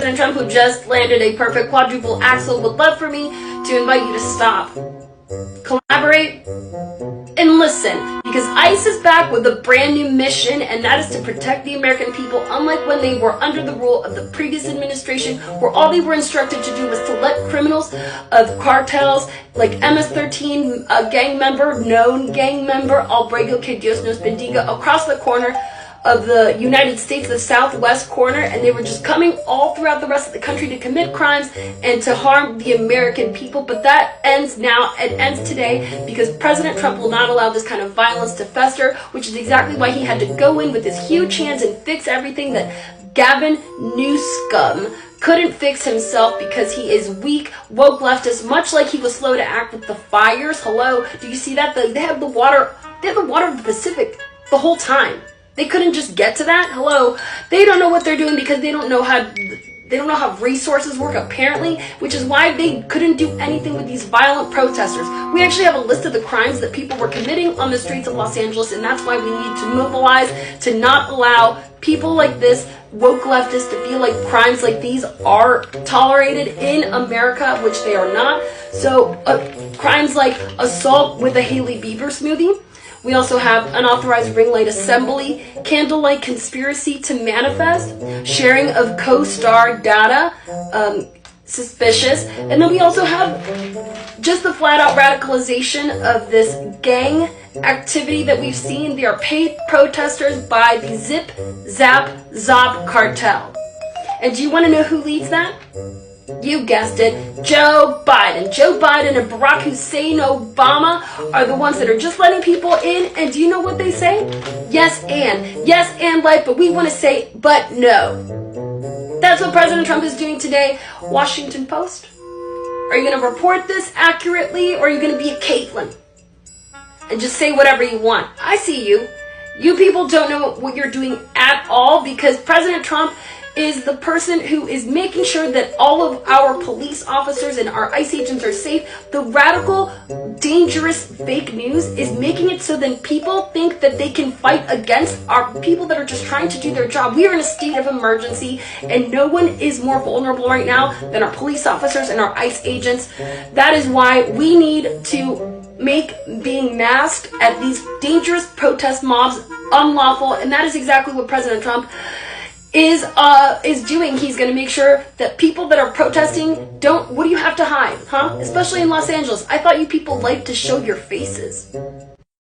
President Trump, who just landed a perfect quadruple axel, would love for me to invite you to stop, collaborate, and listen, because ICE is back with a brand new mission, and that is to protect the American people, unlike when they were under the rule of the previous administration, where all they were instructed to do was to let criminals of cartels like MS-13, a gang member, known gang member, Albrego que Dios nos bendiga, across the corner of the United States, the southwest corner, and they were just coming all throughout the rest of the country to commit crimes and to harm the American people. But that ends now. It ends today because President Trump will not allow this kind of violence to fester, which is exactly why he had to go in with his huge hands and fix everything that Gavin Newsom couldn't fix himself, because he is weak, woke leftist, much like he was slow to act with the fires. Hello, do you see that? They have the water of the Pacific the whole time. They couldn't just get to that. Hello, they don't know what they're doing because they don't know how resources work, apparently, which is why they couldn't do anything with these violent protesters. We actually have a list of the crimes that people were committing on the streets of Los Angeles, and that's why we need to mobilize to not allow people like this, woke leftists, to feel like crimes like these are tolerated in America, which they are not. So crimes like assault with a Hailey Bieber smoothie. We also have unauthorized ring light assembly, candlelight conspiracy to manifest, sharing of co-star data, suspicious. And then we also have just the flat-out radicalization of this gang activity that we've seen. They are paid protesters by the Zip, Zap, Zop cartel. And do you want to know who leads that? You guessed it, Joe Biden. Joe Biden and Barack Hussein Obama are the ones that are just letting people in. And do you know what they say? Yes and life, but we want to say, but no. That's what President Trump is doing today. Washington Post, are you going to report this accurately, or are you going to be a Caitlyn and just say whatever you want? I see you. You people don't know what you're doing at all, because President Trump is the person who is making sure that all of our police officers and our ICE agents are safe. The radical, dangerous fake news is making it so that people think that they can fight against our people that are just trying to do their job. We are in a state of emergency, and no one is more vulnerable right now than our police officers and our ICE agents. That is why we need to make being masked at these dangerous protest mobs unlawful, and that is exactly what President Trump is doing. He's going to make sure that people that are protesting don't, what do you have to hide, huh? Especially in Los Angeles. I thought you people liked to show your faces.